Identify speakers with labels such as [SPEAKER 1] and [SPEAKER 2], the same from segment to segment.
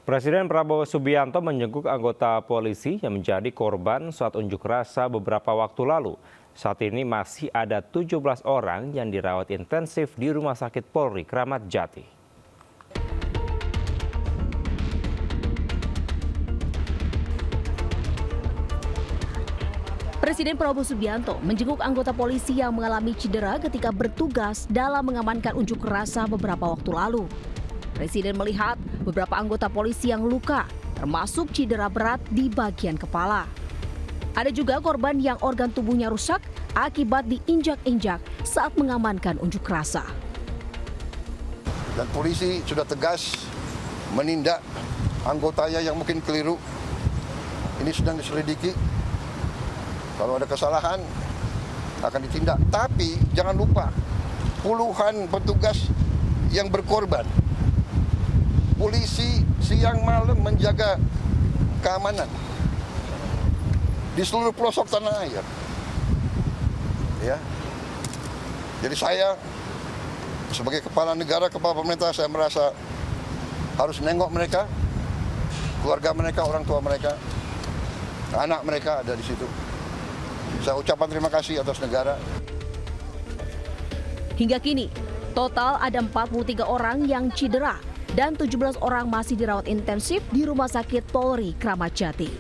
[SPEAKER 1] Presiden Prabowo Subianto menjenguk anggota polisi yang menjadi korban saat unjuk rasa beberapa waktu lalu. Saat ini masih ada 17 orang yang dirawat intensif di Rumah Sakit Polri Kramat Jati.
[SPEAKER 2] Presiden Prabowo Subianto menjenguk anggota polisi yang mengalami cedera ketika bertugas dalam mengamankan unjuk rasa beberapa waktu lalu. Presiden melihat beberapa anggota polisi yang luka, termasuk cedera berat di bagian kepala. Ada juga korban yang organ tubuhnya rusak akibat diinjak-injak saat mengamankan unjuk rasa.
[SPEAKER 3] Dan polisi sudah tegas menindak anggotanya yang mungkin keliru. Ini sedang diselidiki. Kalau ada kesalahan akan ditindak. Tapi jangan lupa puluhan petugas yang berkorban. Polisi siang malam menjaga keamanan di seluruh pelosok tanah air. Ya. Jadi saya sebagai kepala negara, kepala pemerintah, saya merasa harus nengok mereka, keluarga mereka, orang tua mereka, anak mereka ada di situ. Saya ucapkan terima kasih atas negara.
[SPEAKER 2] Hingga kini, total ada 43 orang yang cedera dan 17 orang masih dirawat intensif di Rumah Sakit Polri Kramat Jati.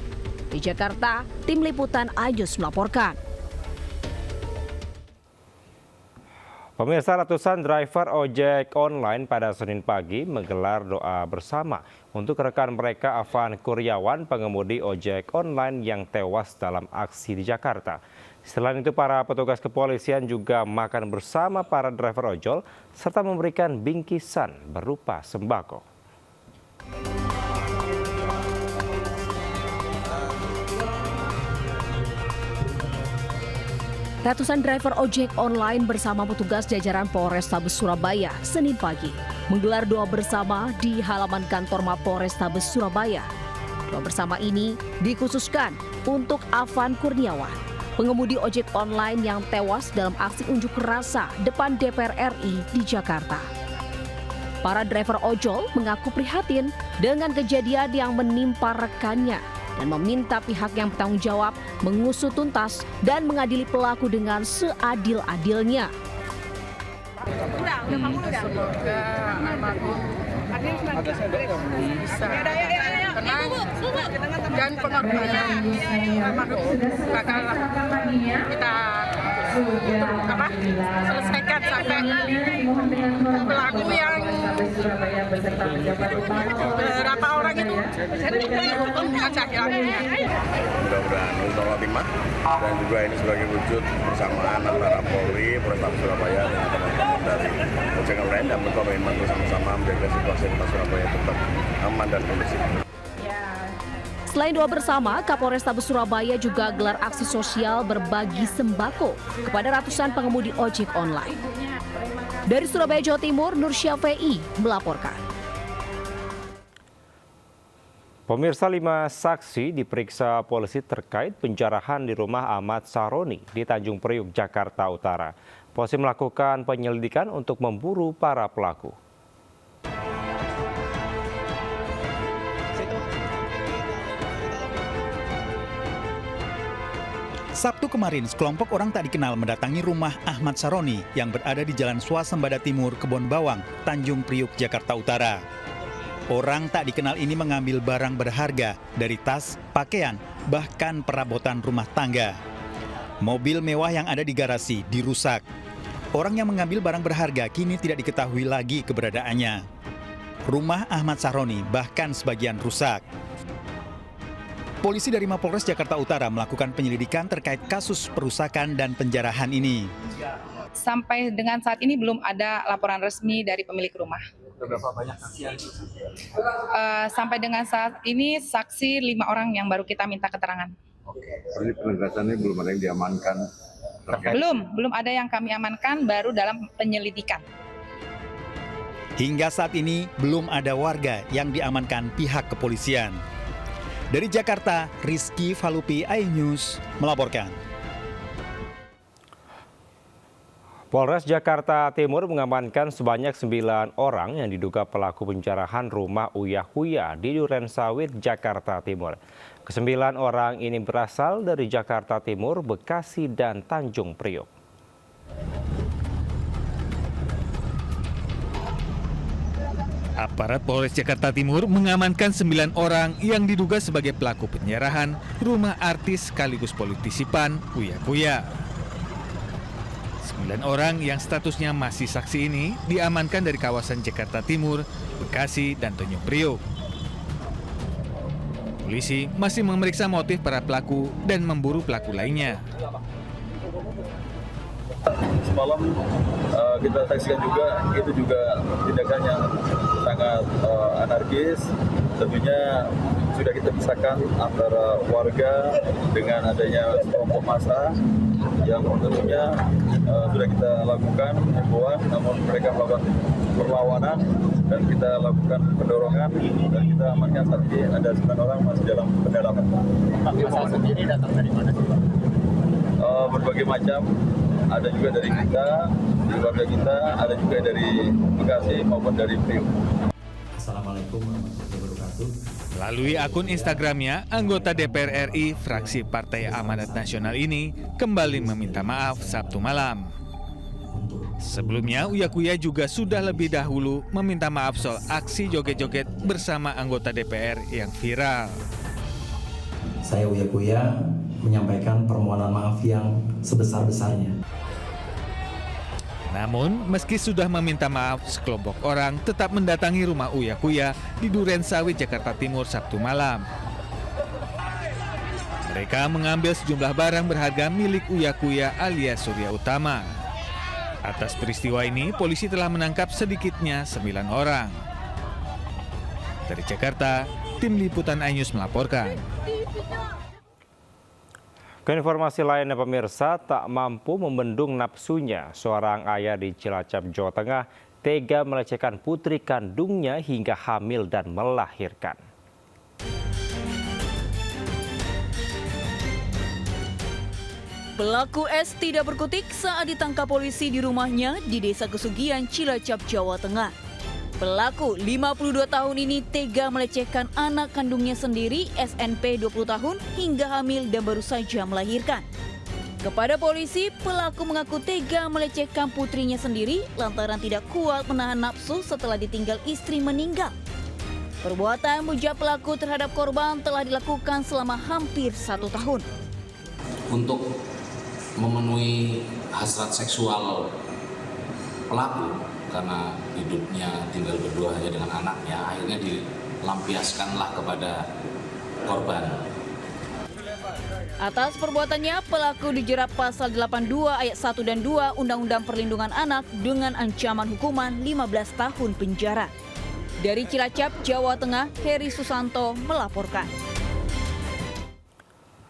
[SPEAKER 2] Di Jakarta, tim liputan Ajus melaporkan.
[SPEAKER 1] Pemirsa, ratusan driver ojek online pada Senin pagi menggelar doa bersama untuk rekan mereka Afan Kuryawan, pengemudi ojek online yang tewas dalam aksi di Jakarta. Selain itu, para petugas kepolisian juga makan bersama para driver ojol serta memberikan bingkisan berupa sembako.
[SPEAKER 2] Ratusan driver ojek online bersama petugas jajaran Polrestabes Surabaya Senin pagi menggelar doa bersama di halaman kantor Mapolrestabes Surabaya. Doa bersama ini dikhususkan untuk Afan Kurniawan, pengemudi ojek online yang tewas dalam aksi unjuk rasa depan DPR RI di Jakarta. Para driver ojol mengaku prihatin dengan kejadian yang menimpa rekannya dan meminta pihak yang bertanggung jawab mengusut tuntas dan mengadili pelaku dengan seadil-adilnya.
[SPEAKER 4] Semoga almarhum bisa tenang dan pengorbanan almarhum bakal kita selesaikan sampai pelaku yang berapa orang itu dihukum dengan seadil-adilnya.
[SPEAKER 5] Mudah-mudahan untuk khotimah dan juga ini sebagai wujud persamaan antara Polri, Polrestabes Surabaya dan teman-teman dari ojek online dan berkomitmen bersama-sama menjaga situasi kota Surabaya tetap aman dan kondusif.
[SPEAKER 2] Selain doa bersama, Kapolrestabes Surabaya juga gelar aksi sosial berbagi sembako kepada ratusan pengemudi ojek online. Dari Surabaya, Jawa Timur, Nur Syafi'i melaporkan.
[SPEAKER 1] Pemirsa, 5 saksi diperiksa polisi terkait penjarahan di rumah Ahmad Saroni di Tanjung Priuk, Jakarta Utara. Polisi melakukan penyelidikan untuk memburu para pelaku.
[SPEAKER 6] Sabtu kemarin, sekelompok orang tak dikenal mendatangi rumah Ahmad Saroni yang berada di Jalan Swasembada Timur, Kebon Bawang, Tanjung Priuk, Jakarta Utara. Orang tak dikenal ini mengambil barang berharga dari tas, pakaian, bahkan perabotan rumah tangga. Mobil mewah yang ada di garasi dirusak. Orang yang mengambil barang berharga kini tidak diketahui lagi keberadaannya. Rumah Ahmad Saroni bahkan sebagian rusak. Polisi dari Mapolres Jakarta Utara melakukan penyelidikan terkait kasus perusakan dan penjarahan ini.
[SPEAKER 7] Sampai dengan saat ini belum ada laporan resmi dari pemilik rumah.
[SPEAKER 8] Berapa banyak saksi yang
[SPEAKER 7] sampai dengan saat ini saksi 5 orang yang baru kita minta keterangan.
[SPEAKER 5] Oke. Ini penegasannya belum ada yang diamankan.
[SPEAKER 7] Belum ada yang kami amankan, baru dalam penyelidikan.
[SPEAKER 6] Hingga saat ini belum ada warga yang diamankan pihak kepolisian. Dari Jakarta, Rizky Falupi, iNews melaporkan.
[SPEAKER 1] Polres Jakarta Timur mengamankan sebanyak 9 orang yang diduga pelaku penjarahan rumah Uya Kuya di Durensawit, Jakarta Timur. Kesembilan orang ini berasal dari Jakarta Timur, Bekasi, dan Tanjung Priok.
[SPEAKER 6] Aparat Polres Jakarta Timur mengamankan 9 orang yang diduga sebagai pelaku penjarahan rumah artis sekaligus politisi PAN Uya Kuya. 9 orang yang statusnya masih saksi ini diamankan dari kawasan Jakarta Timur, Bekasi, dan Tanjung Priok. Polisi masih memeriksa motif para pelaku dan memburu pelaku lainnya.
[SPEAKER 8] Semalam kita saksikan juga, itu juga tindakan yang sangat anarkis. Tentunya sudah kita pisahkan antara warga dengan adanya kelompok massa yang tentunya sudah kita lakukan himbauan, namun mereka melakukan perlawanan dan kita lakukan pendorongan dan kita amankan saat ini ada 9 orang masih dalam pendalaman.
[SPEAKER 9] Masa sendiri datang dari mana sih, Pak?
[SPEAKER 8] Berbagai macam, ada juga dari kita, di keluarga kita, ada juga dari Bekasi maupun dari Priok.
[SPEAKER 9] Assalamualaikum warahmatullahi wabarakatuh.
[SPEAKER 6] Melalui akun Instagramnya, anggota DPR RI fraksi Partai Amanat Nasional ini kembali meminta maaf Sabtu malam. Sebelumnya, Uya Kuya juga sudah lebih dahulu meminta maaf soal aksi joget-joget bersama anggota DPR yang viral.
[SPEAKER 9] Saya Uya Kuya menyampaikan permohonan maaf yang sebesar-besarnya.
[SPEAKER 6] Namun, meski sudah meminta maaf, sekelompok orang tetap mendatangi rumah Uya Kuya di Durensawit, Jakarta Timur Sabtu malam. Mereka mengambil sejumlah barang berharga milik Uya Kuya alias Surya Utama. Atas peristiwa ini, polisi telah menangkap sedikitnya 9 orang. Dari Jakarta, tim liputan iNews melaporkan.
[SPEAKER 1] Ke informasi lainnya, pemirsa, tak mampu membendung nafsunya, seorang ayah di Cilacap, Jawa Tengah tega melecehkan putri kandungnya hingga hamil dan melahirkan.
[SPEAKER 10] Pelaku S tidak berkutik saat ditangkap polisi di rumahnya di Desa Kesugian, Cilacap, Jawa Tengah. Pelaku 52 tahun ini tega melecehkan anak kandungnya sendiri, SNP 20 tahun, hingga hamil dan baru saja melahirkan. Kepada polisi, pelaku mengaku tega melecehkan putrinya sendiri lantaran tidak kuat menahan nafsu setelah ditinggal istri meninggal. Perbuatan bejat pelaku terhadap korban telah dilakukan selama hampir 1 tahun.
[SPEAKER 11] Untuk memenuhi hasrat seksual pelaku, karena hidupnya tinggal berdua hanya dengan anaknya, akhirnya dilampiaskanlah kepada korban.
[SPEAKER 10] Atas perbuatannya, pelaku dijerat pasal 82 ayat 1 dan 2 Undang-Undang Perlindungan Anak dengan ancaman hukuman 15 tahun penjara. Dari Cilacap, Jawa Tengah, Heri Susanto melaporkan.